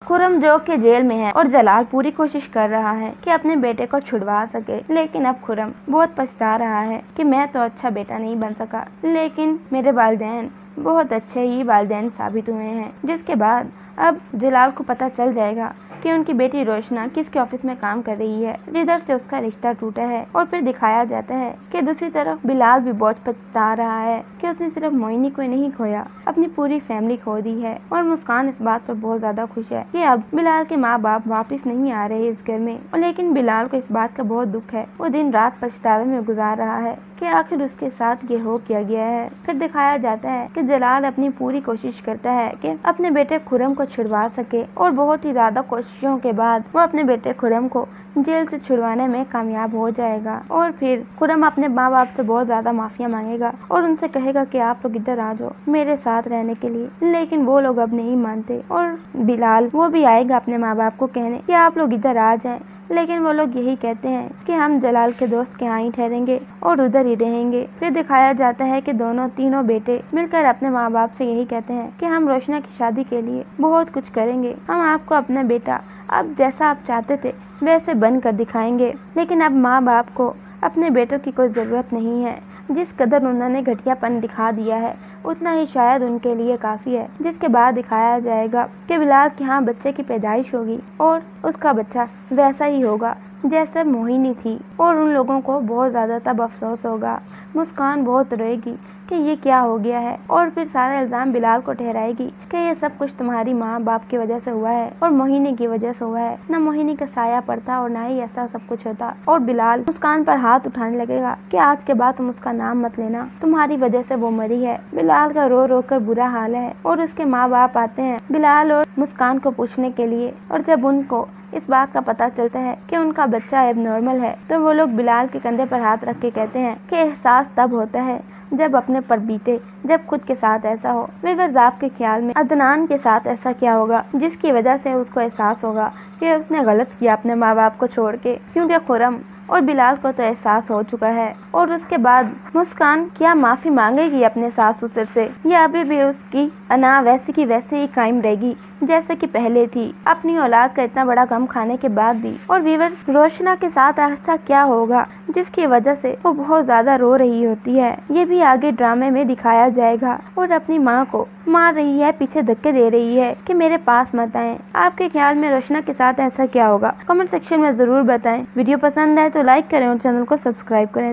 खुर्रम जो कि जेल में है और जलाल पूरी कोशिश कर रहा है कि अपने बेटे को छुड़वा सके, लेकिन अब खुर्रम बहुत पछता रहा है कि मैं तो अच्छा बेटा नहीं बन सका, लेकिन मेरे वालिदैन बहुत अच्छे ही वालिदैन साबित हुए हैं। जिसके बाद अब जलाल को पता चल जाएगा कि उनकी बेटी रोशना किसके ऑफिस में काम कर रही है, जिधर से उसका रिश्ता टूटा है। और फिर दिखाया जाता है कि दूसरी तरफ बिलाल भी बहुत पछता रहा है कि उसने सिर्फ मोहिनी को नहीं खोया, अपनी पूरी फैमिली खो दी है। और मुस्कान इस बात पर बहुत ज्यादा खुश है कि अब बिलाल के माँ बाप वापस नहीं आ रहे इस घर में, लेकिन बिलाल को इस बात का बहुत दुख है। वो दिन रात पछतावे में गुजार रहा है कि आखिर उसके साथ ये हो क्या गया है। फिर दिखाया जाता है कि जलाल अपनी पूरी कोशिश करता है कि अपने बेटे खुर्रम को छुड़वा सके, और बहुत ही ज्यादा कोशिशों के बाद वो अपने बेटे खुर्रम को जेल से छुड़वाने में कामयाब हो जाएगा। और फिर खुर्रम अपने माँ बाप से बहुत ज्यादा माफिया मांगेगा और उनसे कहेगा कि आप लोग इधर आ जाओ मेरे साथ रहने के लिए, लेकिन वो लोग अब नहीं मानते। और बिलाल वो भी आएगा अपने माँ बाप को कहने कि आप लोग इधर आ जाएं, लेकिन वो लोग यही कहते हैं कि हम जलाल के दोस्त के यहाँ ही ठहरेंगे और उधर ही रहेंगे। फिर दिखाया जाता है कि तीनों बेटे मिलकर अपने माँ बाप से यही कहते हैं कि हम रोशना की शादी के लिए बहुत कुछ करेंगे, हम आपको अपना बेटा अब जैसा आप चाहते थे वैसे बन कर दिखाएंगे। लेकिन अब माँ बाप को अपने बेटों की कोई जरूरत नहीं है, जिस कदर उन्होंने घटियापन दिखा दिया है उतना ही शायद उनके लिए काफी है। जिसके बाद दिखाया जाएगा कि बिलाल के यहाँ बच्चे की पैदाइश होगी और उसका बच्चा वैसा ही होगा जैसे मोहिनी थी, और उन लोगों को बहुत ज्यादा तब अफसोस होगा। मुस्कान बहुत रोएगी कि ये क्या हो गया है, और फिर सारा इल्जाम बिलाल को ठहराएगी कि ये सब कुछ तुम्हारी माँ बाप की वजह से हुआ है और मोहिनी की वजह से हुआ है। न मोहिनी का साया पड़ता और न ही ऐसा सब कुछ होता। और बिलाल मुस्कान पर हाथ उठाने लगेगा कि आज के बाद तुम उसका नाम मत लेना, तुम्हारी वजह से वो मरी है। बिलाल का रो रो कर बुरा हाल है और उसके माँ बाप आते हैं बिलाल और मुस्कान को पूछने के लिए, और जब उनको इस बात का पता चलता है कि उनका बच्चा एबनॉर्मल है तो वो लोग बिलाल के कंधे पर हाथ रख के कहते हैं कि एहसास तब होता है जब अपने पर बीते, जब खुद के साथ ऐसा हो। व्यूअर्स, आपके ख्याल में अदनान के साथ ऐसा क्या होगा जिसकी वजह से उसको एहसास होगा कि उसने गलत किया अपने माँ बाप को छोड़ के? क्योंकि खुर्रम और बिलाल को तो एहसास हो चुका है। और उसके बाद मुस्कान क्या माफी मांगेगी अपने सास ससुर से, या अभी भी उसकी अना वैसी की वैसे ही कायम रहेगी जैसे कि पहले थी, अपनी औलाद का इतना बड़ा गम खाने के बाद भी? और व्यूअर्स, रोशना के साथ ऐसा क्या होगा जिसकी वजह से वो बहुत ज्यादा रो रही होती है? ये भी आगे ड्रामे में दिखाया जाएगा। और अपनी माँ को मार रही है, पीछे धक्के दे रही है कि मेरे पास मत आए। आपके ख्याल में रोशना के साथ ऐसा क्या होगा? कमेंट सेक्शन में जरूर बताएं। वीडियो पसंद आए तो लाइक करें और चैनल को सब्सक्राइब करें।